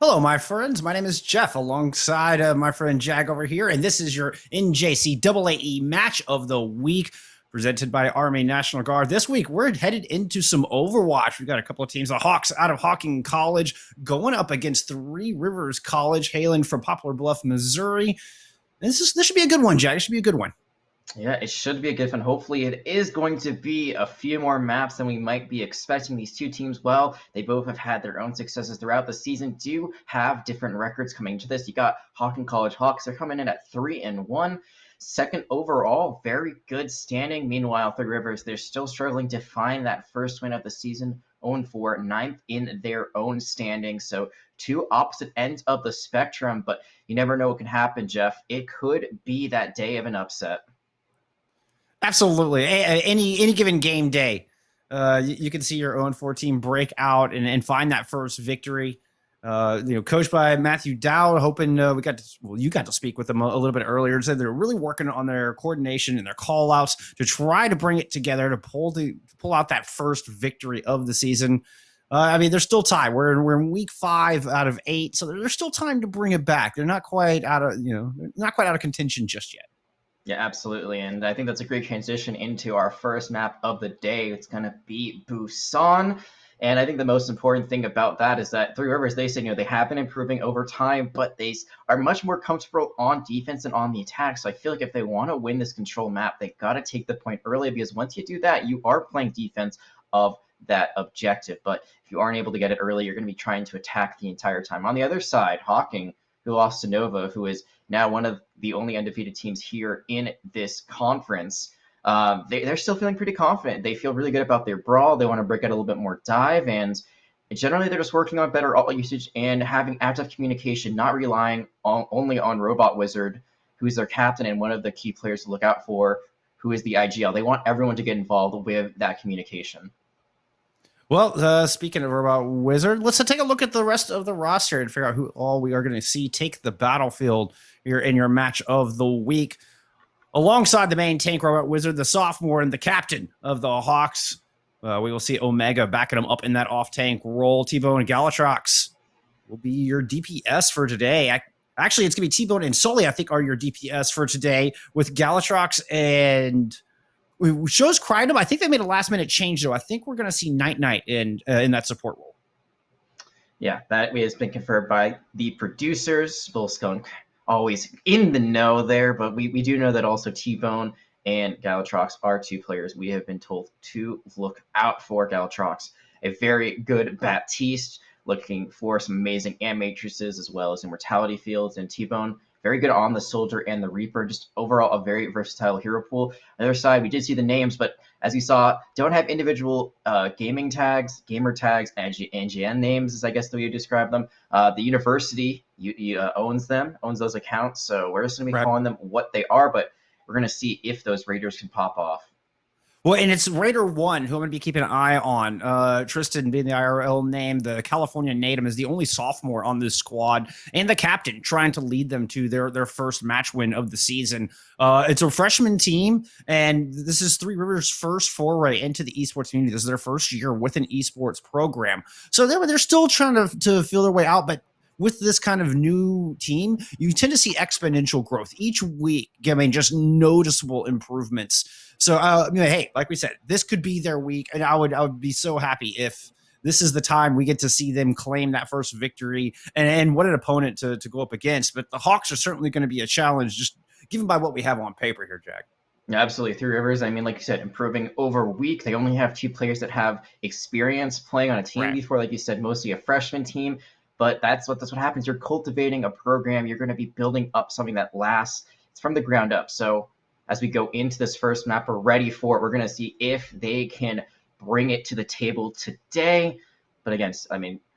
Hello, my friends. My name is Jeff, alongside my friend Jag over here, and this is your NJCAA Match of the Week, presented by Army National Guard. This week, we're headed into some Overwatch. We've got a couple of teams, the Hawks out of Hocking College, going up against Three Rivers College, hailing from Poplar Bluff, Missouri. This should be a good one, Jag. It should be a good one. Yeah, it should be a good one. Hopefully, it is going to be a few more maps than we might be expecting. These two teams, well, they both have had their own successes throughout the season, do have different records coming into this. You got Hocking College Hawks. They're coming in at 3-1. Second overall, very good standing. Meanwhile, Three Rivers, they're still struggling to find that first win of the season, 0-4, ninth in their own standing. So two opposite ends of the spectrum, but you never know what can happen, Jeff. It could be that day of an upset. Absolutely. Any given game day, you can see your own 4 team break out and find that first victory. Coached by Matthew Dowd, hoping you got to speak with them a little bit earlier. Said they're really working on their coordination and their call outs to try to bring it together to pull out that first victory of the season. There's still time. We're in week 5 out of 8, so there's still time to bring it back. They're not quite out of contention just yet. Yeah, absolutely. And I think that's a great transition into our first map of the day. It's going to be Busan. And I think the most important thing about that is that Three Rivers, they said, they have been improving over time, but they are much more comfortable on defense and on the attack. So I feel like if they want to win this control map, they got to take the point early, because once you do that, you are playing defense of that objective. But if you aren't able to get it early, you're going to be trying to attack the entire time. On the other side, Hocking, who lost to Nova, who is now one of the only undefeated teams here in this conference. They're still feeling pretty confident. They feel really good about their brawl. They want to break out a little bit more dive, and generally they're just working on better ult usage and having active communication, not relying only on Robot Wizard, who's their captain and one of the key players to look out for, who is the IGL. They want everyone to get involved with that communication. Well, speaking of Robot Wizard, let's take a look at the rest of the roster and figure out who all we are going to see take the battlefield here in your match of the week. Alongside the main tank, Robot Wizard, the sophomore and the captain of the Hawks, we will see Omega backing him up in that off-tank role. T-Bone and Galatrox will be your DPS for today. Actually, it's going to be T-Bone and Sully, I think, are your DPS for today, with Galatrox and... shows Crydom. I think they made a last-minute change, though. I think we're going to see Night in that support role. Yeah, that has been confirmed by the producers. Bull Skunk always in the know there, but we do know that also T-Bone and Galatrox are 2 players we have been told to look out for. Galatrox, a very good Baptiste, looking for some amazing amp matrices as well as immortality fields, and T-Bone, very good on the Soldier and the Reaper. Just overall a very versatile hero pool. On the other side, we did see the names, but as you saw, don't have individual gamer tags, NGN names, is I guess the way you describe them. The university owns those accounts, so we're just going to be calling them what they are, but we're going to see if those Raiders can pop off. Well, and it's Raider 1 who I'm going to be keeping an eye on. Tristan being the IRL name, the California native, is the only sophomore on this squad, and the captain trying to lead them to their first match win of the season. It's a freshman team, and this is Three Rivers' first foray into the esports community. This is their first year with an esports program. So they're still trying to feel their way out, but with this kind of new team, you tend to see exponential growth each week. Just noticeable improvements. So, hey, like we said, this could be their week, and I would be so happy if this is the time we get to see them claim that first victory, and what an opponent to go up against. But the Hawks are certainly going to be a challenge, just given by what we have on paper here, Jack. Yeah, absolutely. Three Rivers, like you said, improving over week. They only have 2 players that have experience playing on a team before, like you said, mostly a freshman team. But that's what happens. You're cultivating a program. You're going to be building up something that lasts. It's from the ground up. So as we go into this first map, we're ready for it. We're going to see if they can bring it to the table today. But again,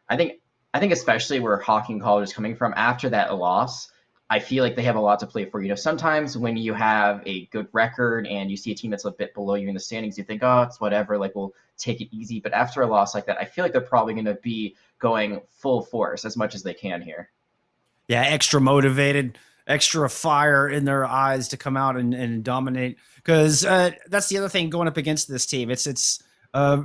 I think especially where Hocking College is coming from after that loss, I feel like they have a lot to play for. Sometimes when you have a good record and you see a team that's a bit below you in the standings, you think, oh, it's whatever, we'll take it easy. But after a loss like that, I feel like they're probably going to be going full force as much as they can here. Yeah, extra motivated, extra fire in their eyes to come out and dominate. Because that's the other thing going up against this team. It's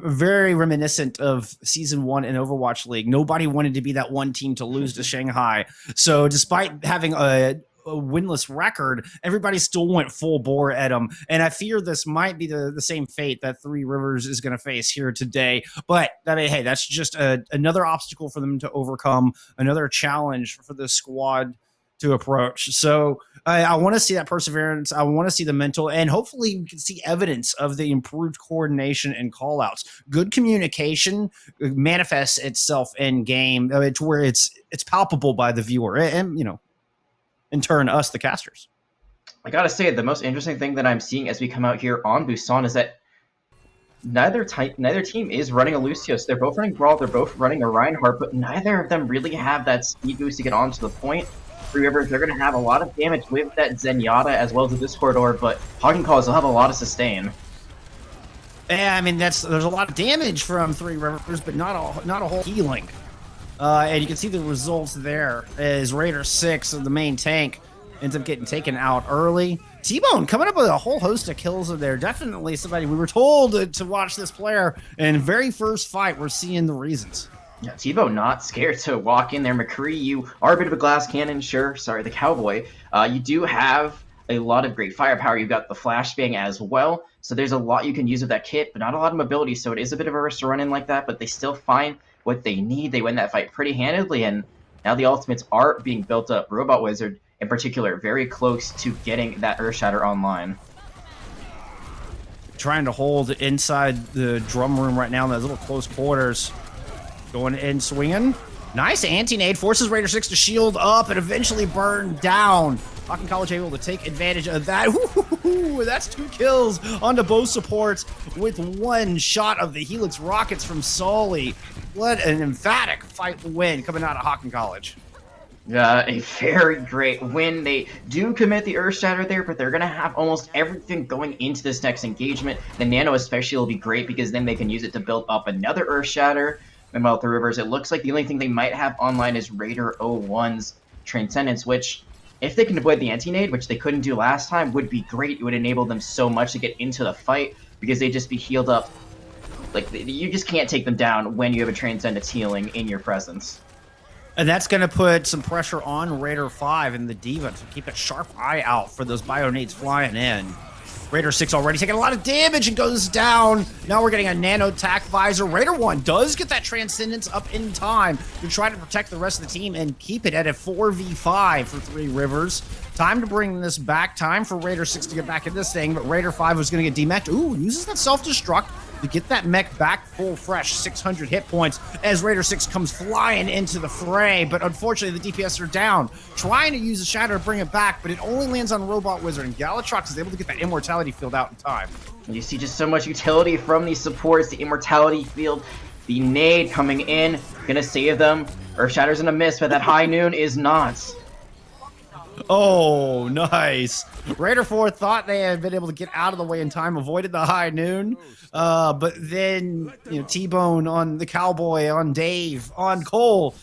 Very reminiscent of season 1 in Overwatch League. Nobody wanted to be that one team to lose to Shanghai. So despite having a winless record, everybody still went full bore at them. And I fear this might be the same fate that Three Rivers is going to face here today. But I mean, hey, that's just another obstacle for them to overcome, another challenge for the squad to approach. So I want to see that perseverance. I want to see the mental, and hopefully we can see evidence of the improved coordination and callouts. Good communication manifests itself in game to where it's palpable by the viewer, and in turn, us, the casters. I gotta say, the most interesting thing that I'm seeing as we come out here on Busan is that neither team is running a Lucio. So they're both running Brawl, they're both running a Reinhardt, but neither of them really have that speed boost to get onto the point. Three Rivers, they're going to have a lot of damage with that Zenyatta as well as the Discord Orb, but Hocking Calls will have a lot of sustain. Yeah, I mean, there's a lot of damage from Three Rivers, but not a whole healing. And you can see the results there as Raider 6, the main tank, ends up getting taken out early. T-Bone coming up with a whole host of kills in there. Definitely somebody we were told to watch this player, and very first fight, we're seeing the reasons. Yeah, Tebow not scared to walk in there. McCree, you are a bit of a glass cannon, sure. Sorry, the Cowboy. You do have a lot of great firepower. You've got the flashbang as well. So there's a lot you can use with that kit, but not a lot of mobility. So it is a bit of a risk to run in like that, but they still find what they need. They win that fight pretty handedly, and now the ultimates are being built up. Robot Wizard, in particular, very close to getting that Earthshatter online. Trying to hold inside the drum room right now in those little close quarters. Going in, swinging. Nice anti-nade. Forces Raider 6 to shield up and eventually burn down. Hocking College able to take advantage of that. Ooh, that's 2 kills onto both supports with 1 shot of the Helix Rockets from Sully. What an emphatic fight win coming out of Hocking College. A very great win. They do commit the Earthshatter there, but they're going to have almost everything going into this next engagement. The Nano especially will be great because then they can use it to build up another Earthshatter. Meanwhile, Three Rivers, it looks like the only thing they might have online is Raider 01's Transcendence, which, if they can avoid the anti-nade, which they couldn't do last time, would be great. It would enable them so much to get into the fight because they'd just be healed up. Like, you just can't take them down when you have a Transcendence healing in your presence. And that's going to put some pressure on Raider 5 and the Diva to keep a sharp eye out for those Bionades flying in. Raider 6 already taking a lot of damage and goes down. Now we're getting a nano tack visor. Raider 1 does get that Transcendence up in time to try to protect the rest of the team and keep it at a 4v5 for Three Rivers. Time to bring this back. Time for Raider 6 to get back in this thing, but Raider 5 was going to get demeched. Ooh, uses that self-destruct to get that mech back full fresh, 600 hit points as Raider 6 comes flying into the fray, but unfortunately the DPS are down. Trying to use the Shatter to bring it back, but it only lands on Robot Wizard, and Galatrox is able to get that Immortality field out in time. You see just so much utility from these supports, the Immortality field, the nade coming in, gonna save them. Earthshatter's gonna miss, but that High Noon is not. Oh, nice. Raider 4 thought they had been able to get out of the way in time, avoided the High Noon, but then, T-Bone on the Cowboy, on Dave, on Cole,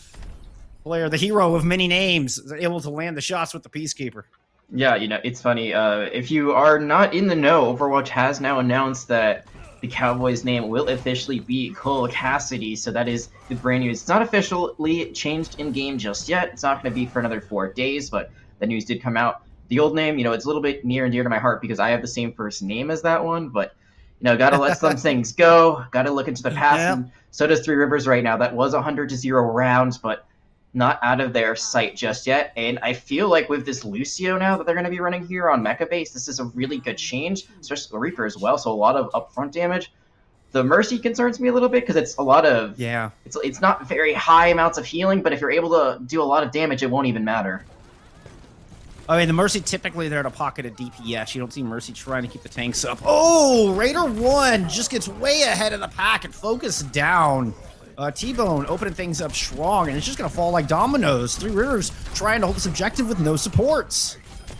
player, the hero of many names, able to land the shots with the Peacekeeper. Yeah, it's funny. If you are not in the know, Overwatch has now announced that the Cowboy's name will officially be Cole Cassidy, so that is the brand new. It's not officially changed in-game just yet. It's not going to be for another 4 days, but the news did come out. The old name, it's a little bit near and dear to my heart because I have the same first name as that one, but, gotta let some things go, gotta look into the past, Yeah. and so does Three Rivers right now. That was 100-0 rounds, but not out of their sight just yet, and I feel like with this Lucio now that they're going to be running here on Mecha Base, this is a really good change, especially the Reaper as well, so a lot of upfront damage. The Mercy concerns me a little bit because it's a lot of... Yeah. It's not very high amounts of healing, but if you're able to do a lot of damage, it won't even matter. I mean, the Mercy typically there to pocket a DPS. You don't see Mercy trying to keep the tanks up. Oh, Raider 1 just gets way ahead of the pack and focused down. T-Bone opening things up strong, and it's just going to fall like dominoes. Three Rivers trying to hold this objective with no supports.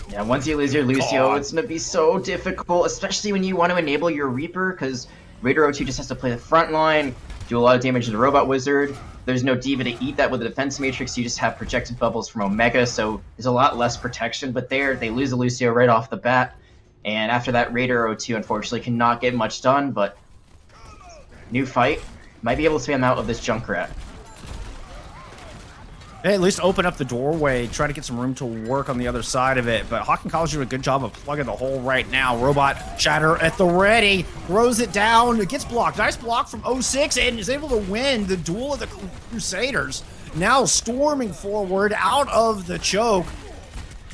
Yeah, once you lose your Lucio, it's going to be so difficult, especially when you want to enable your Reaper, because Raider 02 just has to play the front line, do a lot of damage to the Robot Wizard. There's no Diva to eat that with the Defense Matrix. You just have projected bubbles from Omega, so there's a lot less protection. But there, they lose the Lucio right off the bat. And after that, Raider 02 unfortunately cannot get much done, but new fight. Might be able to spam out of this Junkrat. Hey, at least open up the doorway, try to get some room to work on the other side of it. But Hocking College doing a good job of plugging the hole right now. Robot Shatter at the ready, throws it down, it gets blocked. Nice block from 06 and is able to win the duel of the Crusaders. Now storming forward out of the choke.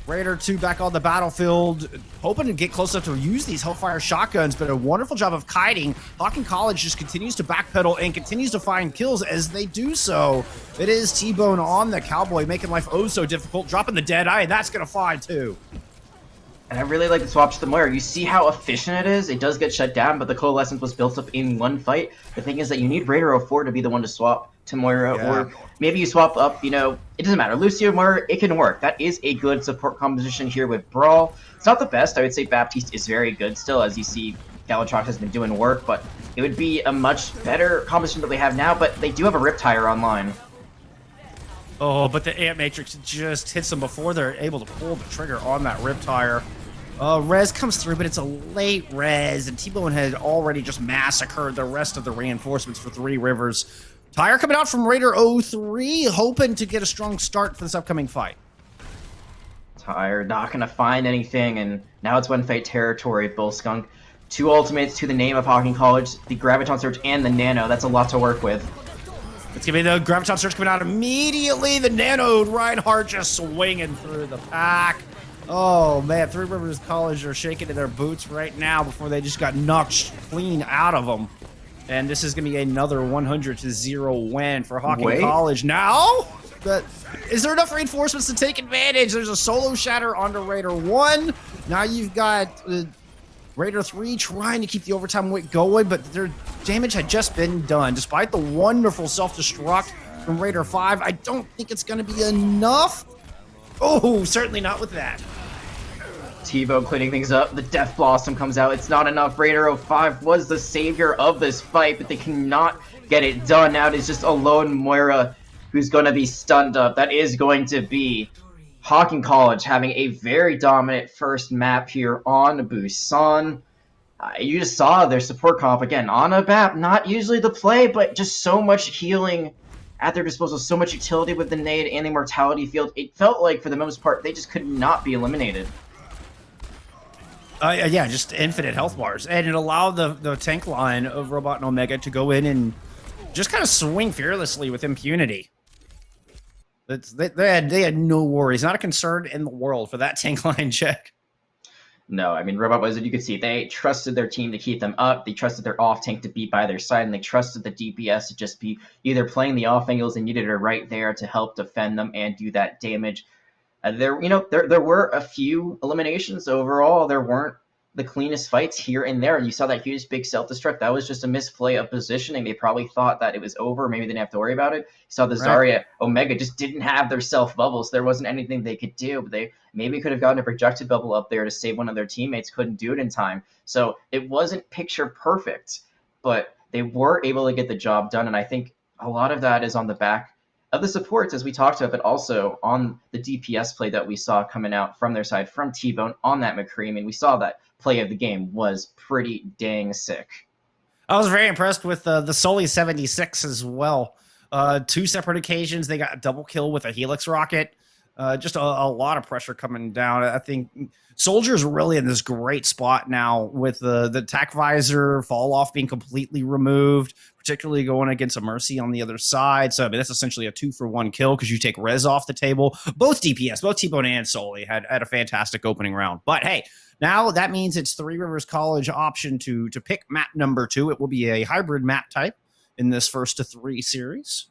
Raider 2 back on the battlefield, hoping to get close enough to use these Hellfire shotguns, but a wonderful job of kiting. Hocking College just continues to backpedal and continues to find kills as they do so. It is T-Bone on the Cowboy, making life oh so difficult, dropping the dead eye, and that's going to fly too. And I really like the swap to the Moira. You see how efficient it is? It does get shut down, but the Coalescence was built up in one fight. The thing is that you need Raider 04 to be the one to swap to Moira, or maybe you swap up, you know, it doesn't matter. Lucio, Moira, it can work. That is a good support composition here with Brawl. It's not the best. I would say Baptiste is very good still, as you see Galatrox has been doing work, but it would be a much better composition that they have now, but they do have a Riptire online. Oh, but the Ant Matrix just hits them before they're able to pull the trigger on that Riptire. Res comes through, but it's a late res, and T-Bone had already just massacred the rest of the reinforcements for Three Rivers. Tire coming out from Raider 03, hoping to get a strong start for this upcoming fight. Tire not going to find anything, and now it's one fight territory. Bullskunk, 2 ultimates to the name of Hocking College, the Graviton Surge and the Nano. That's a lot to work with. It's going to be the Graviton Surge coming out immediately. The Nano Reinhardt just swinging through the pack. Oh, man, Three Rivers College are shaking in their boots right now before they just got knocked clean out of them. And this is going to be another 100-0 win for Hocking College. Now, is there enough reinforcements to take advantage? There's a solo shatter onto Raider 1. Now you've got Raider 3 trying to keep the overtime weight going, but their damage had just been done. Despite the wonderful self-destruct from Raider 5, I don't think it's going to be enough. Oh, certainly not with that. T-Bone cleaning things up. The Death Blossom comes out. It's not enough. Raider 05 was the savior of this fight, but they cannot get it done. Now it is just a lone Moira who's going to be stunned up. That is going to be Hocking College having a very dominant first map here on Busan. You just saw their support comp again on a map. Not usually the play, but just so much healing at their disposal. So much utility with the nade and the mortality field. It felt like, for the most part, they just could not be eliminated. Yeah, just infinite health bars. And it allowed the tank line of Robot and Omega to go in and just kind of swing fearlessly with impunity. They had no worries, not a concern in the world for that tank line check. No, I mean, Robot Wizard, you could see they trusted their team to keep them up. They trusted their off tank to be by their side, and they trusted the DPS to just be either playing the off angles and needed her right there to help defend them and do that damage. There were a few eliminations overall. There weren't the cleanest fights here and there. You saw that huge big self-destruct. That was just a misplay of positioning. They probably thought that it was over. Maybe they didn't have to worry about it. You saw the Zarya Omega just didn't have their self-bubbles. There wasn't anything they could do. But they maybe could have gotten a projected bubble up there to save one of their teammates. Couldn't do it in time. So it wasn't picture perfect, but they were able to get the job done. And I think a lot of that is on the back of the supports, as we talked about, but also on the DPS play that we saw coming out from their side, from T-Bone on that McCree. I mean, we saw that play of the game was pretty dang sick. I was very impressed with the Soli 76 as well. 2 separate occasions, they got a double kill with a Helix rocket. Just a lot of pressure coming down. I think Soldier's really in this great spot now with the tack visor fall off being completely removed, particularly going against a Mercy on the other side. So I mean, that's essentially a 2-for-1 kill because you take Rez off the table. Both DPS, both T-Bone and Soli had a fantastic opening round. But hey, now that means it's Three Rivers College option to pick map number 2. It will be a hybrid map type in this 1-to-3 series.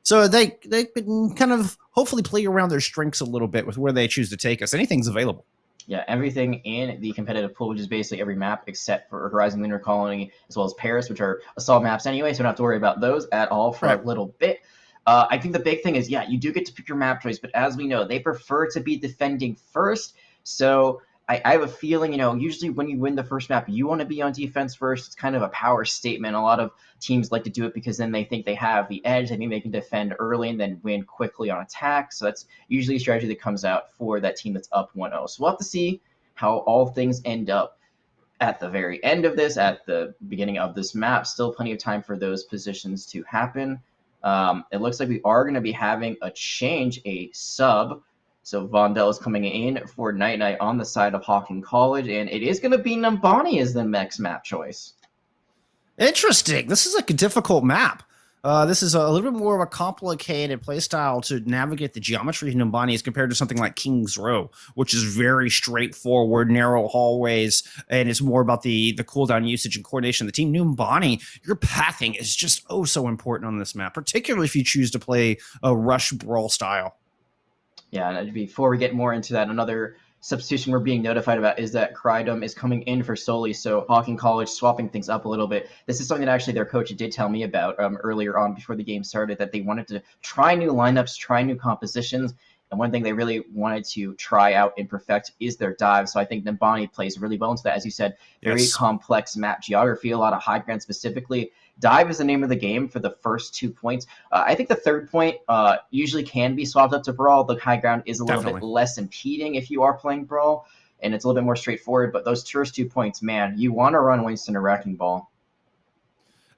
So they can kind of hopefully play around their strengths a little bit with where they choose to take us. Anything's available. Yeah, everything in the competitive pool, which is basically every map except for Horizon Lunar Colony, as well as Paris, which are assault maps anyway, so we don't have to worry about those at all for a little bit. I think the big thing is, yeah, you do get to pick your map choice, but as we know, they prefer to be defending first. So I have a feeling, usually when you win the first map, you want to be on defense first. It's kind of a power statement. A lot of teams like to do it because then they think they have the edge. They think they can defend early and then win quickly on attack. So that's usually a strategy that comes out for that team that's up 1-0. So we'll have to see how all things end up. at the very end of this, at the beginning of this map. Still plenty of time for those positions to happen. It looks like we are going to be having a change, a sub. So Vondel is coming in for Night Night on the side of Hocking College, and it is going to be Numbani as the next map choice. Interesting. This is like a difficult map. This is a little bit more of a complicated playstyle to navigate the geometry of Numbani as compared to something like King's Row, which is very straightforward, narrow hallways, and it's more about the cooldown usage and coordination of the team. Numbani, your pathing is just oh so important on this map, particularly if you choose to play a rush brawl style. Yeah, and before we get more into that, another substitution we're being notified about is that Crydom is coming in for Soli, so Hocking College swapping things up a little bit. This is something that actually their coach did tell me about earlier on before the game started, that they wanted to try new lineups, try new compositions, and one thing they really wanted to try out and perfect is their dive. So I think Numbani plays really well into that. As you said, very complex map geography, a lot of high ground specifically. Dive is the name of the game for the first 2 points. I think the third point usually can be swapped up to Brawl. The high ground is a little bit less impeding if you are playing Brawl, and it's a little bit more straightforward. But those first 2 points, man, you want to run Winston a Wrecking Ball.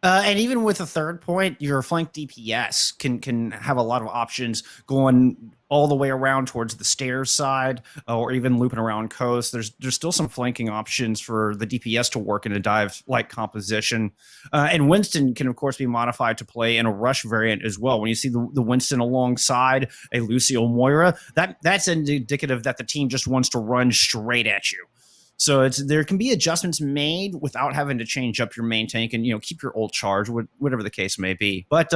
And even with a third point, your flank DPS can have a lot of options going all the way around towards the stairs side, or even looping around coast. There's still some flanking options for the DPS to work in a dive-like composition. And Winston can, of course, be modified to play in a rush variant as well. When you see the Winston alongside a Lucio Moira, that's indicative that the team just wants to run straight at you. So there can be adjustments made without having to change up your main tank and, keep your ult charge, whatever the case may be. But,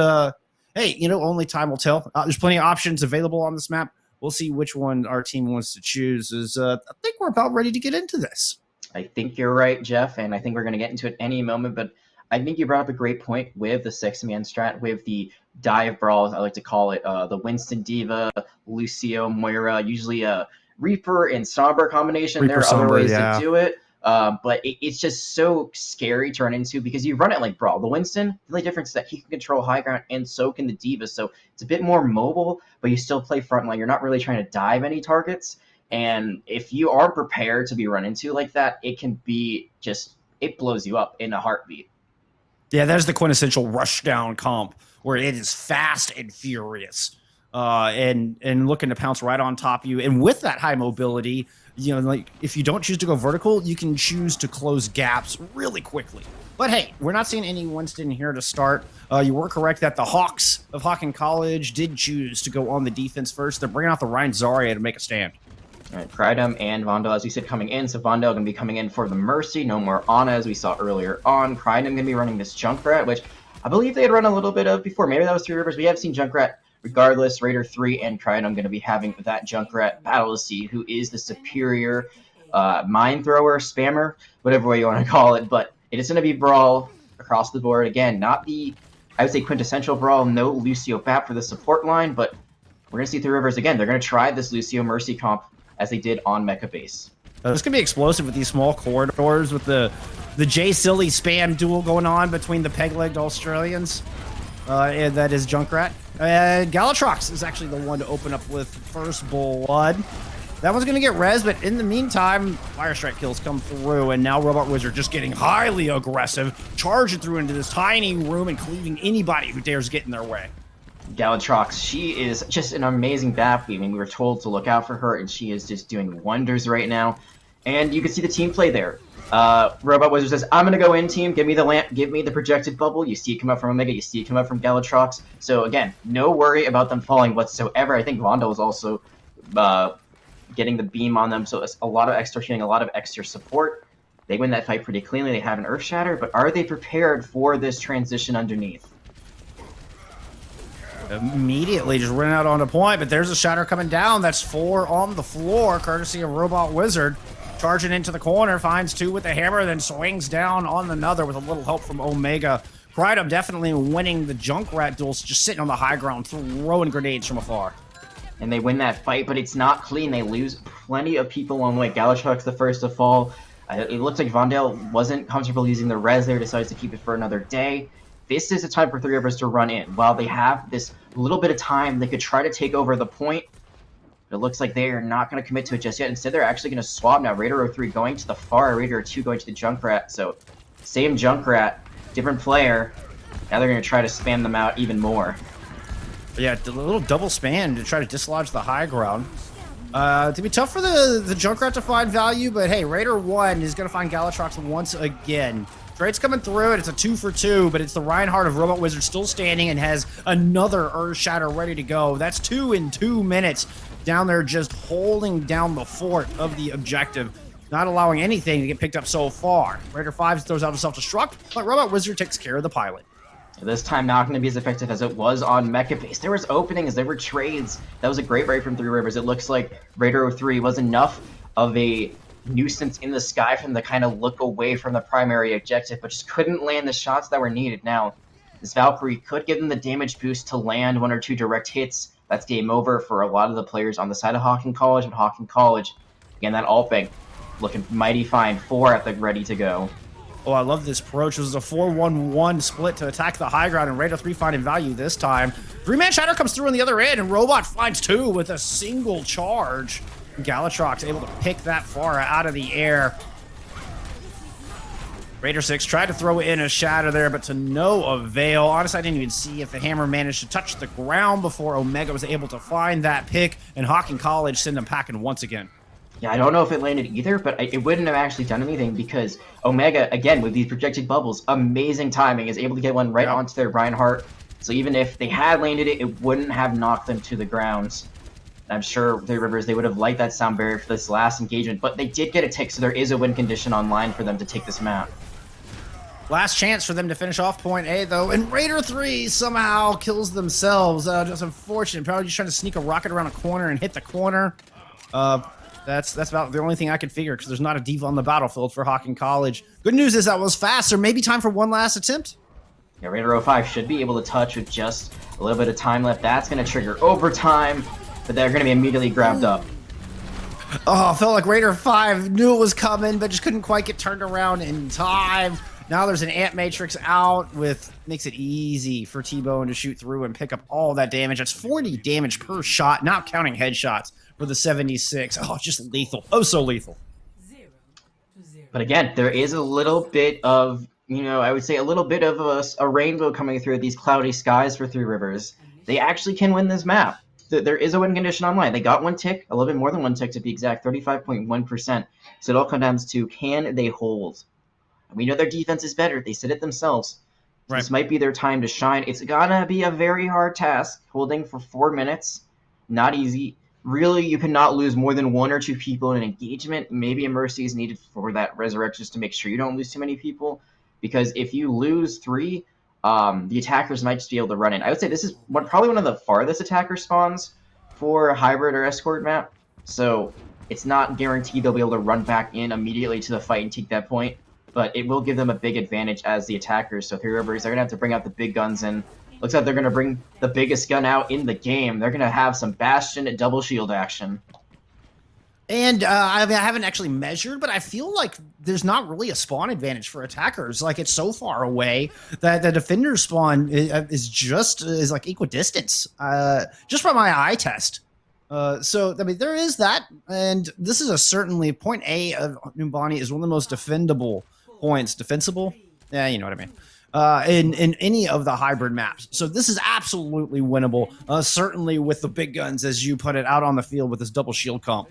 hey, only time will tell. There's plenty of options available on this map. We'll see which one our team wants to choose. I think we're about ready to get into this. I think you're right, Jeff, and I think we're going to get into it any moment. But I think you brought up a great point with the 6-man strat, with the dive brawl, as I like to call it, the Winston Diva, Lucio Moira, usually a Reaper and Sombra combination. Reaper, there are other ways to do it, but it's just so scary to run into because you run it like Brawl. The Winston, the only difference is that he can control high ground and so can the Diva, so it's a bit more mobile, but you still play frontline. You're not really trying to dive any targets, and if you are prepared to be run into like that, it can be just, it blows you up in a heartbeat. Yeah, there's the quintessential rush down comp where it is fast and furious. And looking to pounce right on top of you. And with that high mobility, like if you don't choose to go vertical, you can choose to close gaps really quickly. But hey, we're not seeing any Winston here to start. You were correct that the Hawks of Hocking College did choose to go on the defense first. They're bringing out the Ryan Zarya to make a stand. All right, Crydom and Vondel, as you said, coming in. So Vondel going to be coming in for the Mercy. No more Ana, as we saw earlier on. Crydom going to be running this Junkrat, which I believe they had run a little bit of before. Maybe that was Three Rivers. We have seen Junkrat. Regardless, Raider 3 and Crydom going to be having that Junkrat battle to see who is the superior mine thrower, spammer, whatever way you want to call it. But it is going to be Brawl across the board. Again, not the, I would say, quintessential Brawl. No Lucio Bap for the support line, but we're going to see Three Rivers again. They're going to try this Lucio Mercy comp as they did on Mecha Base. It's going to be explosive with these small corridors with the J Silly spam duel going on between the peg-legged Australians. And that is Junkrat. Galatrox is actually the one to open up with first blood. That one's going to get res, but in the meantime, Fire Strike kills come through, and now Robot Wizard just getting highly aggressive, charging through into this tiny room and cleaving anybody who dares get in their way. Galatrox, she is just an amazing BAP. I mean, we were told to look out for her, and she is just doing wonders right now. And you can see the team play there. Robot Wizard says, I'm going to go in, team. Give me the lamp. Give me the projected bubble. You see it come up from Omega. You see it come up from Galatrox. So, again, no worry about them falling whatsoever. I think Rondo is also getting the beam on them. So, it's a lot of extra healing, a lot of extra support. They win that fight pretty cleanly. They have an Earth Shatter. But are they prepared for this transition underneath? Immediately just running out on a point. But there's a Shatter coming down. That's 4 on the floor, courtesy of Robot Wizard. Charging into the corner, finds 2 with the hammer, then swings down on another with a little help from Omega. Crydom definitely winning the Junkrat duels, just sitting on the high ground, throwing grenades from afar. And they win that fight, but it's not clean. They lose plenty of people along the way. Galatrox the first to fall. It looks like Vondel wasn't comfortable using the res there, decides to keep it for another day. This is a time for Three Rivers to run in. While they have this little bit of time, they could try to take over the point. But it looks like they are not going to commit to it just yet. Instead, they're actually going to swap now. Raider 03 going to the far, Raider 2 going to the Junkrat. So, same Junkrat, different player. Now they're going to try to spam them out even more. Yeah, a little double spam to try to dislodge the high ground. To be tough for the Junkrat to find value, but hey, Raider 1 is going to find Galatrox once again. Drake's coming through it. It's a 2 for 2, but it's the Reinhardt of Robot Wizard still standing and has another Earth Shatter ready to go. That's 2 in 2 minutes down there, just holding down the fort of the objective, not allowing anything to get picked up so far. Raider 5 throws out a self-destruct, but Robot Wizard takes care of the pilot. This time not going to be as effective as it was on Mecha Base. There was openings, there were trades. That was a great raid from Three Rivers. It looks like Raider 03 was enough of a nuisance in the sky for them to kind of look away from the primary objective, but just couldn't land the shots that were needed. Now, this Valkyrie could give them the damage boost to land 1 or 2 direct hits. That's game over for a lot of the players on the side of Hocking College, but Hocking College, again, that ult bank looking mighty fine. 4 at the ready to go. Oh, I love this approach. It was a 4-1-1 split to attack the high ground, and Raider 3 finding value this time. 3-man Shatter comes through on the other end, and Robot finds 2 with a single charge. Galatrox able to pick that far out of the air. Raider 6 tried to throw in a Shatter there, but to no avail. Honestly, I didn't even see if the hammer managed to touch the ground before Omega was able to find that pick, and Hocking College send them packing once again. Yeah, I don't know if it landed either, but it wouldn't have actually done anything because Omega, again, with these projected bubbles, amazing timing, is able to get one right onto their Reinhardt. So even if they had landed it, it wouldn't have knocked them to the ground. I'm sure Three Rivers, they would have liked that sound barrier for this last engagement, but they did get a tick, so there is a win condition online for them to take this map. Last chance for them to finish off point A, though, and Raider 3 somehow kills themselves. Just unfortunate. Probably just trying to sneak a rocket around a corner and hit the corner. That's about the only thing I could figure, because there's not a diva on the battlefield for Hocking College. Good news is that was fast, so maybe time for one last attempt. Yeah, Raider 05 should be able to touch with just a little bit of time left. That's going to trigger overtime, but they're going to be immediately grabbed up. Oh, I felt like Raider 5 knew it was coming, but just couldn't quite get turned around in time. Now there's an Ant Matrix out, makes it easy for T-Bone to shoot through and pick up all that damage. That's 40 damage per shot, not counting headshots for the 76. Oh, just lethal. Oh, so lethal. But again, there is a little bit of, I would say a little bit of a rainbow coming through these cloudy skies for Three Rivers. They actually can win this map. There is a win condition online. They got 1 tick, a little bit more than 1 tick to be exact, 35.1%. So it all comes down to, can they hold? We know their defense is better. They said it themselves. So This might be their time to shine. It's gonna be a very hard task, holding for 4 minutes. Not easy. Really, you cannot lose more than 1 or 2 people in an engagement. Maybe a Mercy is needed for that resurrection just to make sure you don't lose too many people. Because if you lose 3, the attackers might just be able to run in. I would say this is probably one of the farthest attacker spawns for a hybrid or escort map. So it's not guaranteed they'll be able to run back in immediately to the fight and take that point. But it will give them a big advantage as the attackers. So Three Rivers, they're going to have to bring out the big guns, and looks like they're going to bring the biggest gun out in the game. They're going to have some Bastion and double shield action. And I haven't actually measured, but I feel like there's not really a spawn advantage for attackers. Like, it's so far away that the defender spawn is like equidistance, just from my eye test. So, I mean, there is that, and this is certainly point A of Numbani is one of the most defendable points. Defensible? Yeah, you know what I mean. In any of the hybrid maps. So this is absolutely winnable, certainly with the big guns, as you put it, out on the field with this double shield comp.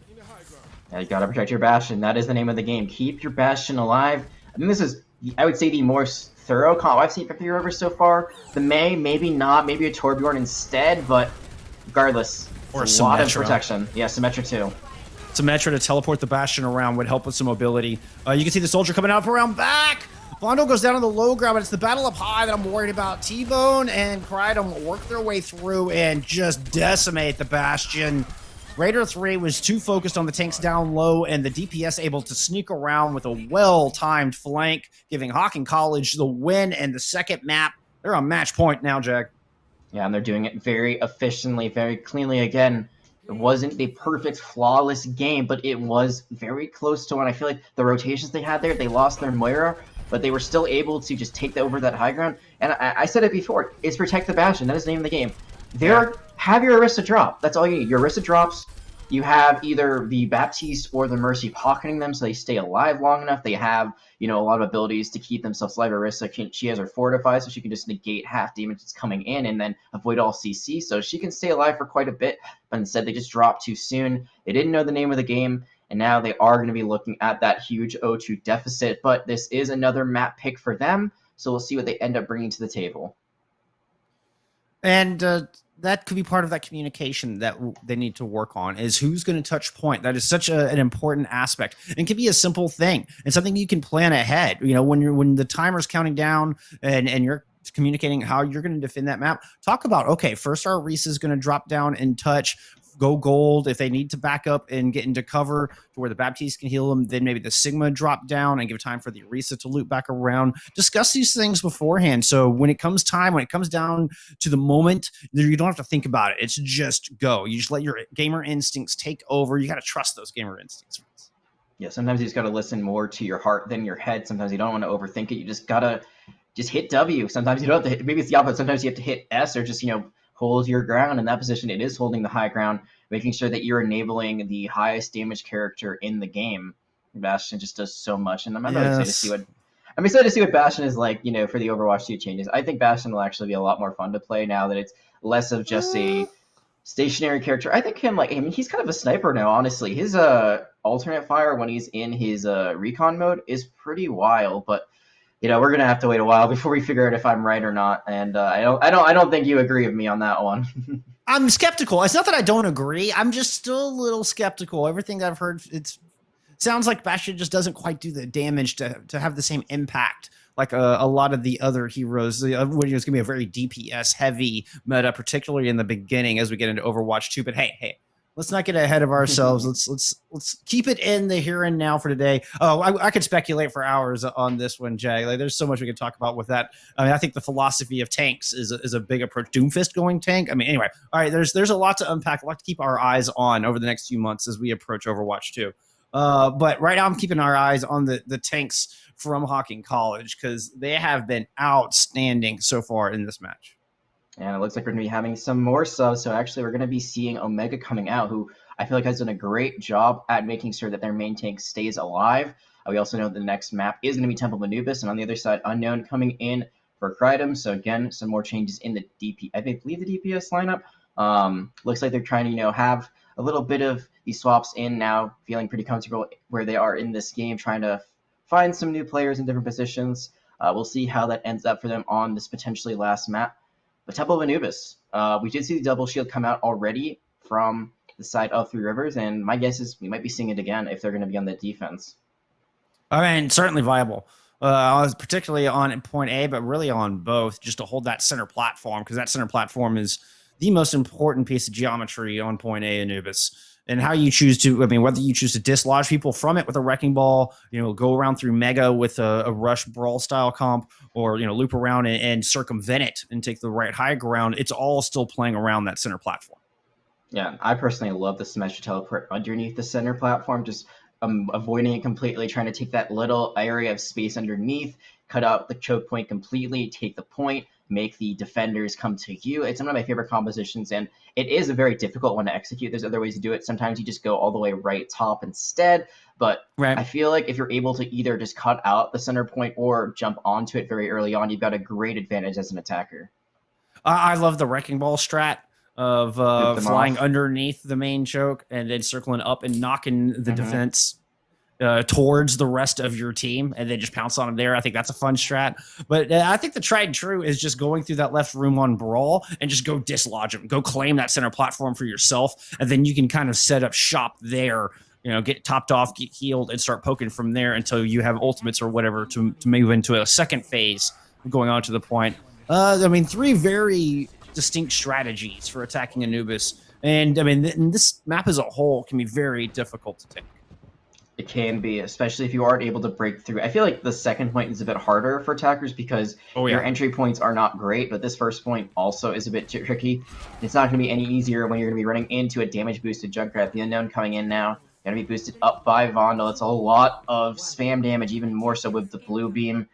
Yeah, you gotta protect your Bastion. That is the name of the game. Keep your Bastion alive. I think this is, I would say, the more thorough comp I've seen from Three Rivers so far. The May, maybe not, maybe a Torbjorn instead, but regardless, or a lot of protection. Yeah, Symmetra too. Symmetra to teleport the Bastion around would help with some mobility. You can see the soldier coming out around back. Bondo goes down on the low ground, but it's the battle up high that I'm worried about. T-Bone and Krydom work their way through and just decimate the Bastion. Raider 3 was too focused on the tanks down low, and the DPS able to sneak around with a well-timed flank, giving Hocking College the win and the second map. They're on match point now, Jag. Yeah, and they're doing it very efficiently, very cleanly. Again, it wasn't the perfect, flawless game, but it was very close to one. I feel like the rotations they had there, they lost their Moira, but they were still able to just take over that high ground. And I said it before, it's protect the Bastion. That is the name of the game. Have your Arista drop. That's all you need. Your Arista drops, you have either the Baptiste or the Mercy pocketing them so they stay alive long enough. They have, a lot of abilities to keep themselves alive. Orisa, she has her Fortify, so she can just negate half damage that's coming in and then avoid all CC. So she can stay alive for quite a bit, but instead they just dropped too soon. They didn't know the name of the game, and now they are going to be looking at that huge 0-2 deficit. But this is another map pick for them, so we'll see what they end up bringing to the table. And that could be part of that communication that they need to work on, is who's going to touch point. That is such an important aspect, and can be a simple thing and something you can plan ahead. When the timer's counting down and you're communicating how you're going to defend that map, talk about, okay, first our Reese is going to drop down and touch, go gold. If they need to back up and get into cover to where the Baptiste can heal them, then maybe the Sigma drop down and give time for the Orisa to loop back around. Discuss these things beforehand, so when it comes down to the moment, you don't have to think about it. It's just go. You just let your gamer instincts take over. You got to trust those gamer instincts. Yeah, sometimes you just got to listen more to your heart than your head. Sometimes you don't want to overthink it. You just got to hit W. Sometimes you don't have to hit, maybe it's the opposite. Sometimes you have to hit S, or just, hold your ground. In that position, it is holding the high ground, making sure that you're enabling the highest damage character in the game. Bastion just does so much, and I'm excited to see what Bastion is like, for the Overwatch 2 changes. I think Bastion will actually be a lot more fun to play now that it's less of just a stationary character. I think he's kind of a sniper now, honestly. His alternate fire when he's in his recon mode is pretty wild, but we're gonna have to wait a while before we figure out if I'm right or not. And I don't think you agree with me on that one. I'm skeptical. It's not that I don't agree. I'm just still a little skeptical. Everything that I've heard, it sounds like Bastion just doesn't quite do the damage to have the same impact like a lot of the other heroes. It's going to be a very DPS heavy meta, particularly in the beginning as we get into Overwatch 2. But hey, let's not get ahead of ourselves. Let's keep it in the here and now for today. Oh, I could speculate for hours on this one, Jay. Like, there's so much we could talk about with that. I mean, I think the philosophy of tanks is a big approach. Doomfist going tank. I mean, anyway, all right. There's a lot to unpack, a lot to keep our eyes on over the next few months as we approach Overwatch 2. But right now, I'm keeping our eyes on the tanks from Hocking College, because they have been outstanding so far in this match. And it looks like we're going to be having some more subs. So actually, we're going to be seeing Omega coming out, who I feel like has done a great job at making sure that their main tank stays alive. We also know the next map is going to be Temple of Anubis, and on the other side, Unknown coming in for Krydum. So again, some more changes in the I believe the DPS lineup. Looks like they're trying to, have a little bit of these swaps in now, feeling pretty comfortable where they are in this game, trying to find some new players in different positions. We'll see how that ends up for them on this potentially last map. But Temple of Anubis, we did see the double shield come out already from the side of Three Rivers, and my guess is we might be seeing it again if they're going to be on the defense. I mean, certainly viable. Particularly on point A, but really on both, just to hold that center platform, because that center platform is the most important piece of geometry on point A Anubis. And how you choose to, whether you choose to dislodge people from it with a wrecking ball, go around through Mega with a rush brawl style comp, or, loop around and circumvent it and take the right high ground, it's all still playing around that center platform. Yeah, I personally love the Symmetra teleport underneath the center platform, just avoiding it completely, trying to take that little area of space underneath, cut out the choke point completely, take the point, make the defenders come to you. It's one of my favorite compositions, and it is a very difficult one to execute. There's other ways to do it. Sometimes you just go all the way right top instead, but right. I feel like if you're able to either just cut out the center point or jump onto it very early on, you've got a great advantage as an attacker. I love the wrecking ball strat of flying underneath the main choke and then circling up and knocking the defense towards the rest of your team, and then just pounce on them there. I think that's a fun strat. But I think the tried and true is just going through that left room on Brawl and just go dislodge them. Go claim that center platform for yourself, and then you can kind of set up shop there, get topped off, get healed, and start poking from there until you have ultimates or whatever to move into a second phase going on to the point. Three very distinct strategies for attacking Anubis. And this map as a whole can be very difficult to take. It can be, especially if you aren't able to break through. I feel like the second point is a bit harder for attackers because your entry points are not great, but this first point also is a bit tricky. It's not going to be any easier when you're going to be running into a damage-boosted Junkrat. The Unknown coming in now, going to be boosted up by Vondel. It's a lot of spam damage, even more so with the blue beam.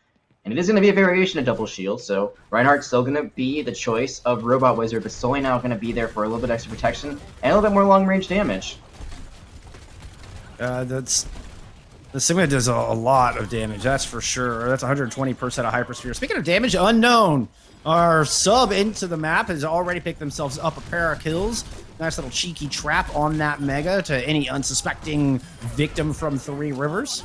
And it is going to be a variation of double shield, so Reinhardt's still going to be the choice of Robot Wizard, but Sully now going to be there for a little bit extra protection and a little bit more long-range damage. That's the Sigma does a lot of damage, that's for sure. That's 120% of Hypersphere. Speaking of damage, Unknown, our sub into the map, has already picked themselves up a pair of kills. Nice little cheeky trap on that Mega to any unsuspecting victim from Three Rivers.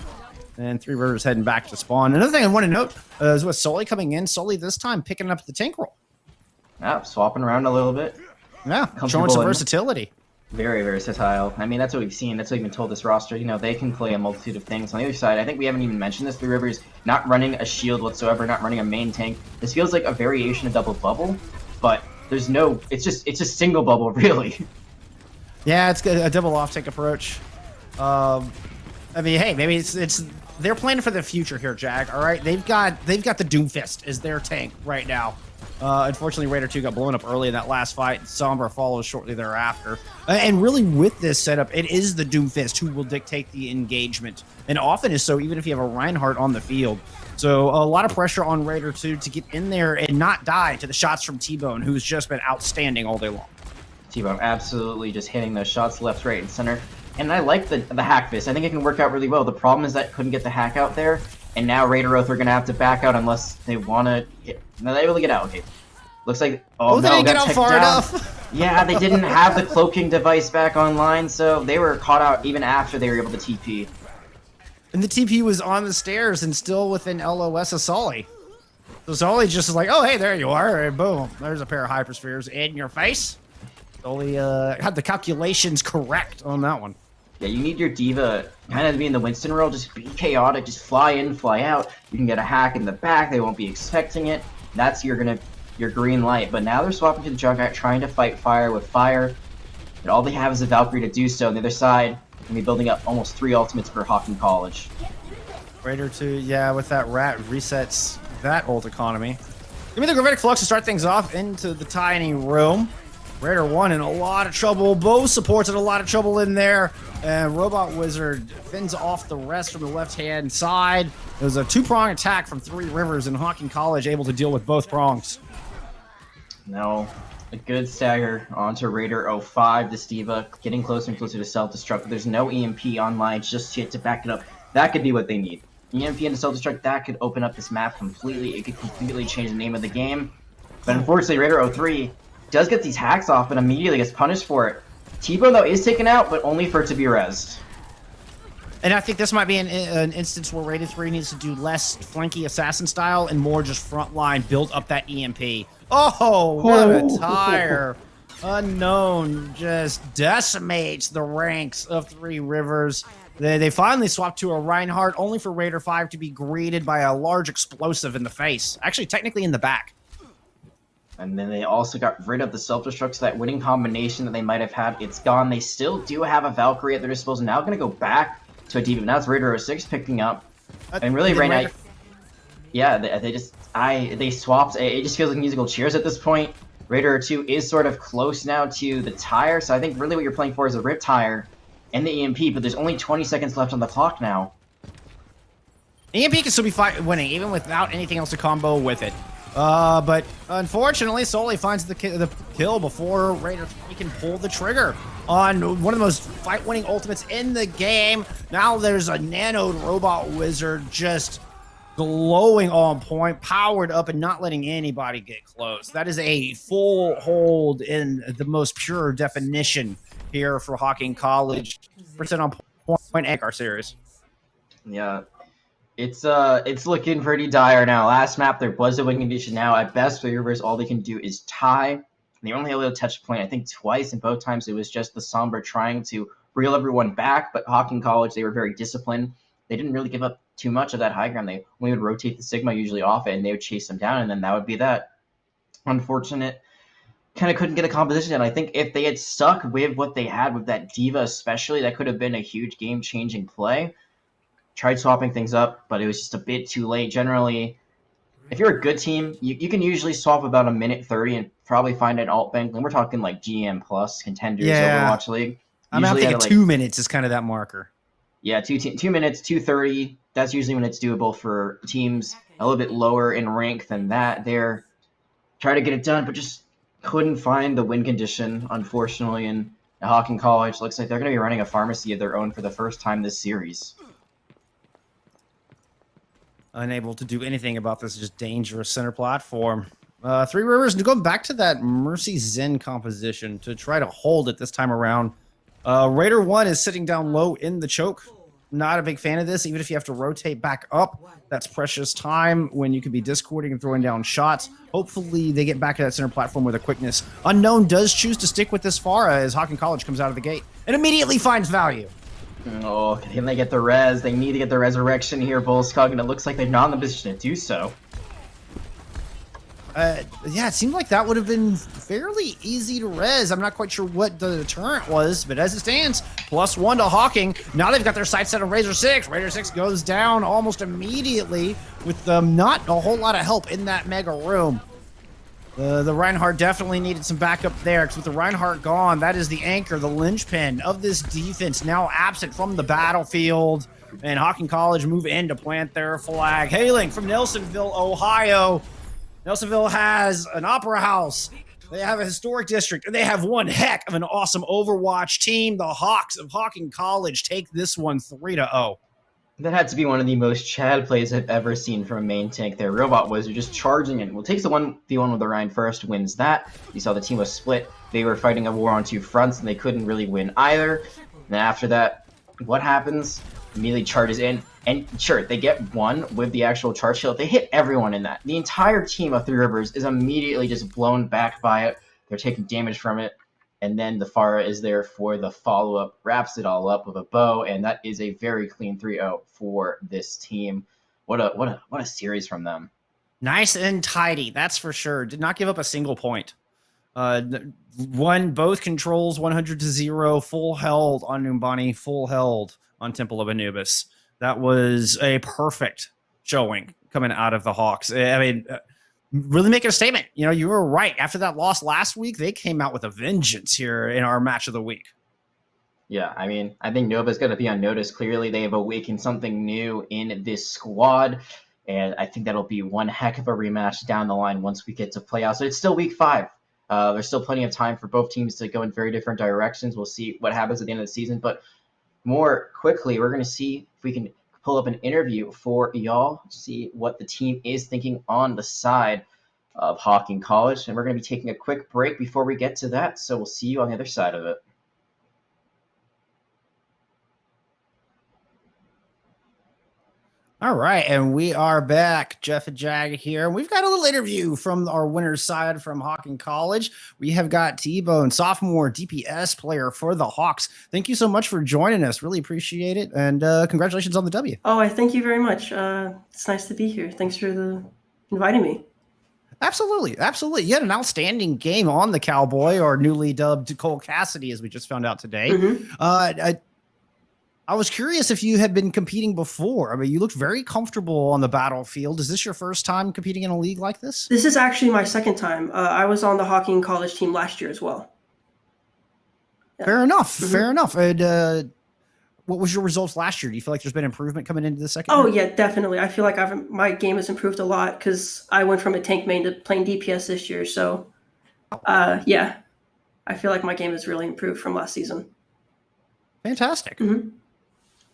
And Three Rivers heading back to spawn. Another thing I want to note is with Sully coming in, Sully this time picking up the tank role. Yeah, swapping around a little bit. Yeah, showing some versatility. Very versatile. I mean, that's what we've seen. That's what we've been told this roster. You know, they can play a multitude of things. On the other side, I think we haven't even mentioned this. Three Rivers not running a shield whatsoever, not running a main tank. This feels like a variation of double bubble, but there's no. It's just single bubble, really. Yeah, it's a double off tank approach. I mean, hey, maybe it's they're planning for the future here, Jag. All right, they've got the Doomfist as their tank right now. Unfortunately, Raider 2 got blown up early in that last fight. Sombra follows shortly thereafter. And really, with this setup, it is the Doomfist who will dictate the engagement. And often is so, even if you have a Reinhardt on the field. So a lot of pressure on Raider 2 to get in there and not die to the shots from T-Bone, who's just been outstanding all day long. T-Bone absolutely just hitting those shots left, right, and center. And I like the hack fist. I think it can work out really well. The problem is that couldn't get the hack out there. And now Raider Oath are going to have to back out unless they want to get... No, they really get out. Okay. Looks like... Oh, no, they didn't get out far enough. Yeah, they didn't have the cloaking device back online, so they were caught out even after they were able to TP. And the TP was on the stairs and still within LOS of Sully. So Sully just is like, oh, hey, there you are. And boom. There's a pair of hyperspheres in your face. Sully had the calculations correct on that one. Yeah, you need your diva kind of be in the Winston role, just be chaotic, just fly in, fly out. You can get a hack in the back, they won't be expecting it. That's your green light. But now they're swapping to the Juggernaut, trying to fight fire with fire. But all they have is a Valkyrie to do so. On the other side, they'll be building up almost 3 ultimates per Hocking College. Raider 2, yeah, with that rat resets that ult economy. Give me the Gravitic Flux to start things off into the tiny room. Raider 1 in a lot of trouble. Both supports in a lot of trouble in there. And Robot Wizard fends off the rest from the left-hand side. There's a 2-prong attack from Three Rivers, and Hocking College able to deal with both prongs. Now, a good stagger onto Raider 05. This diva getting closer and closer to self-destruct. There's no EMP online just yet to back it up. That could be what they need. EMP into self-destruct, that could open up this map completely. It could completely change the name of the game. But unfortunately, Raider 03 does get these hacks off and immediately gets punished for it. T-Bone, though, is taken out, but only for it to be rezzed. And I think this might be an instance where Raider 3 needs to do less flanky assassin style and more just frontline, build up that EMP. Oh, what a tire. Unknown just decimates the ranks of Three Rivers. They finally swapped to a Reinhardt, only for Raider 5 to be greeted by a large explosive in the face. Actually, technically in the back. And then they also got rid of the self-destruct, so that winning combination that they might have had, it's gone. They still do have a Valkyrie at their disposal. Now going to go back to a diva. Now it's Raider 06 picking up. And really right now, yeah, they swapped. It just feels like musical chairs at this point. Raider 2 is sort of close now to the tire, so I think really what you're playing for is a rip tire and the EMP, but there's only 20 seconds left on the clock now. EMP can still be winning, even without anything else to combo with it. But unfortunately, Sully finds the kill before Raider 3 can pull the trigger on one of the most fight-winning ultimates in the game. Now there's a nanoed Robot Wizard just glowing on point, powered up, and not letting anybody get close. That is a full hold in the most pure definition here for Hocking College. % on point egg our series. Yeah. It's looking pretty dire now. Last map, there was a win condition. Now, at best, Three Rivers, all they can do is tie. And they only had a little touch point, I think twice, and both times it was just the Sombra trying to reel everyone back. But Hocking College, they were very disciplined. They didn't really give up too much of that high ground. They only would rotate the Sigma usually off it, and they would chase them down, and then that would be that. Unfortunate. Kind of couldn't get a composition. And I think if they had stuck with what they had with that diva especially, that could have been a huge game-changing play. Tried swapping things up, but it was just a bit too late. Generally, if you're a good team, you can usually swap about a minute 30 and probably find an alt bank. And we're talking like GM plus contenders, Overwatch League. I'm thinking 2 minutes is kind of that marker. Yeah, 2 minutes, 2:30. That's usually when it's doable for teams a little bit lower in rank than that. They're trying to get it done, but just couldn't find the win condition, unfortunately. And Now, Hocking College looks like they're going to be running a pharmacy of their own for the first time this series. Unable to do anything about this just dangerous center platform. Three Rivers, going back to that Mercy Zen composition to try to hold it this time around. Raider 1 is sitting down low in the choke. Not a big fan of this, even if you have to rotate back up. That's precious time when you could be discording and throwing down shots. Hopefully they get back to that center platform with a quickness. Unknown does choose to stick with this far as Hocking College comes out of the gate and immediately finds value. Oh, can they get the res? They need to get the resurrection here, Bullskog, and it looks like they're not in the position to do so. Yeah, it seemed like that would have been fairly easy to res. I'm not quite sure what the deterrent was, but as it stands, +1 to Hocking. Now they've got their sights set on Razor 6. Razor 6 goes down almost immediately with not a whole lot of help in that mega room. The Reinhardt definitely needed some backup there, because with the Reinhardt gone, that is the anchor, the linchpin of this defense, now absent from the battlefield. And Hocking College move in to plant their flag. Hailing from Nelsonville, Ohio. Nelsonville has an opera house. They have a historic district, and they have one heck of an awesome Overwatch team. The Hawks of Hocking College take this one 3-0. That had to be one of the most Chad plays I've ever seen from a main tank there. Robot Wizard just charging in. Well, takes the 1v1 with the Ryan first, wins that. You saw the team was split. They were fighting a war on two fronts, and they couldn't really win either. And then after that, what happens? Immediately charges in. And sure, they get one with the actual charge shield. They hit everyone in that. The entire team of Three Rivers is immediately just blown back by it. They're taking damage from it. And then the Pharah is there for the follow-up, wraps it all up with a bow, and that is a very clean 3-0 for this team. What a series from them. Nice and tidy, that's for sure. Did not give up a single point. Won both controls 100-0, full held on Numbani, full held on Temple of Anubis. That was a perfect showing coming out of the Hawks. I mean, really making a statement. You know, you were right. After that loss last week, they came out with a vengeance here in our match of the week. Yeah, I mean, I think Nova's going to be on notice. Clearly, they have awakened something new in this squad, and I think that'll be one heck of a rematch down the line once we get to playoffs. So it's still week 5. There's still plenty of time for both teams to go in very different directions. We'll see what happens at the end of the season, but more quickly, we're going to see if we can pull up an interview for y'all, see what the team is thinking on the side of Hocking College. And we're going to be taking a quick break before we get to that, so we'll see you on the other side of it. All right, and we are back. Jeff and Jag here. We've got a little interview from our winner's side from Hocking College. We have got T-Bone, sophomore DPS player for the Hawks. Thank you so much for joining us. Really appreciate it, and congratulations on the W. Oh, I thank you very much. It's nice to be here. Thanks for inviting me. Absolutely, absolutely. You had an outstanding game on the Cowboy, or newly dubbed Cole Cassidy, as we just found out today. Mm-hmm. I was curious if you had been competing before. I mean, you looked very comfortable on the battlefield. Is this your first time competing in a league like this? This is actually my second time. I was on the Hocking College team last year as well. Yeah. Fair enough. Mm-hmm. Fair enough. And what was your results last year? Do you feel like there's been improvement coming into the second year? Yeah, definitely. I feel like my game has improved a lot because I went from a tank main to playing DPS this year. So, yeah, I feel like my game has really improved from last season. Fantastic. Mm-hmm.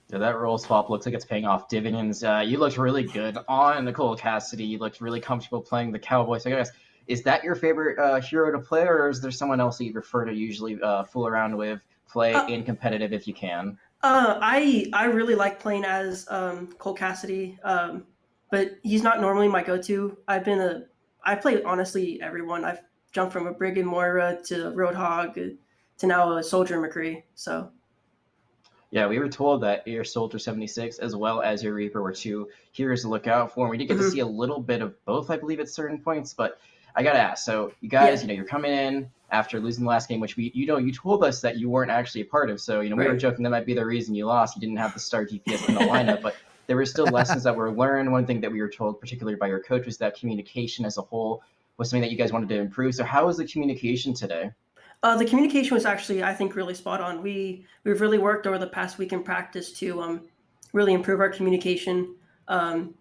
So that role swap looks like it's paying off dividends. You looked really good on Nicole Cassidy. You looked really comfortable playing the Cowboy. So, guys, is that your favorite hero to play, or is there someone else that you prefer to usually fool around with, play in competitive if you can? I really like playing as Cole Cassidy, but he's not normally my go-to. I play honestly everyone. I've jumped from a Brigand Moira to Roadhog to now a Soldier McCree. So. Yeah, we were told that your Soldier 76 as well as your Reaper were 2 heroes to look out for. And we did get to see a little bit of both, I believe, at certain points. But I got to ask, so you guys, you're coming in after losing the last game, which you told us that you weren't actually a part of. So, we were joking that might be the reason you lost. You didn't have the star DPS in the lineup. But there were still lessons that were learned. One thing that we were told, particularly by your coach, was that communication as a whole was something that you guys wanted to improve. So how was the communication today? The communication was actually, I think, really spot on. We've really worked over the past week in practice to really improve our communication and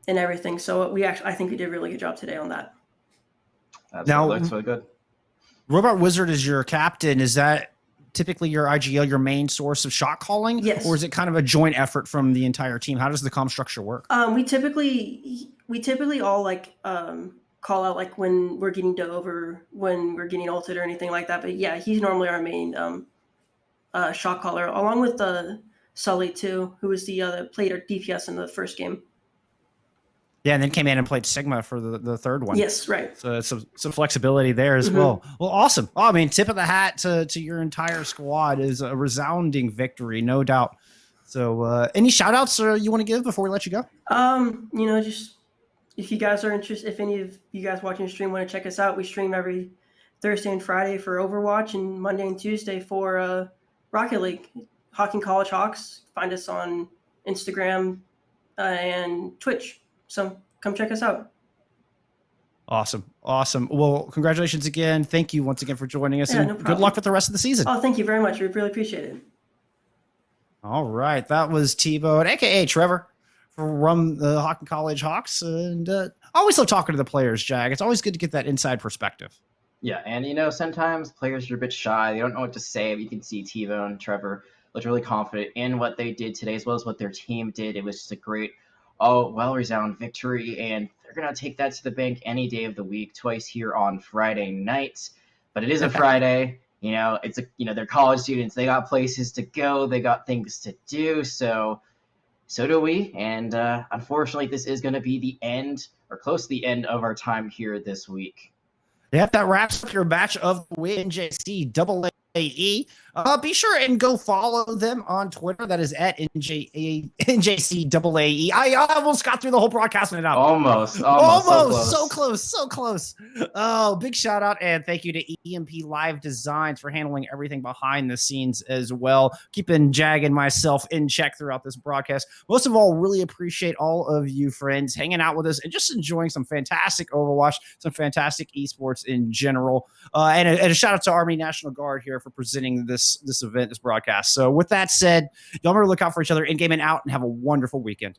everything. So I think we did a really good job today on that. Absolutely. Now, looks really good. Robot Wizard is your captain. Is that typically your IGL, your main source of shot calling? Yes. Or is it kind of a joint effort from the entire team? How does the comm structure work? We typically all like call out like when we're getting dove or when we're getting ulted or anything like that. But yeah, he's normally our main shot caller, along with Sully too, who was that played our DPS in the first game. Yeah, and then came in and played Sigma for the third one. Yes, right. So some flexibility there as well. Well, awesome. Oh, I mean, tip of the hat to your entire squad is a resounding victory, no doubt. So any shout outs you want to give before we let you go? Just if you guys are interested, if any of you guys watching the stream want to check us out, we stream every Thursday and Friday for Overwatch and Monday and Tuesday for Rocket League, Hocking College Hawks. Find us on Instagram and Twitch. So come check us out. Awesome. Well, congratulations again. Thank you once again for joining us, and no good luck with the rest of the season. Oh, thank you very much. We really appreciate it. All right. That was T-Bone, a.k.a. Trevor, from the Hocking College Hawks. And I always love talking to the players, Jag. It's always good to get that inside perspective. Yeah, and sometimes players are a bit shy. They don't know what to say. But you can see T-Bone, Trevor looked really confident in what they did today, as well as what their team did. It was just a great, well-resounded victory, and they're going to take that to the bank any day of the week, twice here on Friday nights. But it is a Friday. They're college students. They got places to go. They got things to do. So do we. And unfortunately, this is going to be the end, or close to the end, of our time here this week. Yep, that wraps up your match of the week, NJCAA. Be sure and go follow them on Twitter. That is at NJCAAE. I almost got through the whole broadcast without. Almost. So close. Oh, big shout out and thank you to EMP Live Designs for handling everything behind the scenes as well, keeping Jag and myself in check throughout this broadcast. Most of all, really appreciate all of you friends hanging out with us and just enjoying some fantastic Overwatch, some fantastic esports in general. And a shout out to Army National Guard here for presenting this event, this broadcast. So with that said, y'all remember to look out for each other in game and out, and have a wonderful weekend.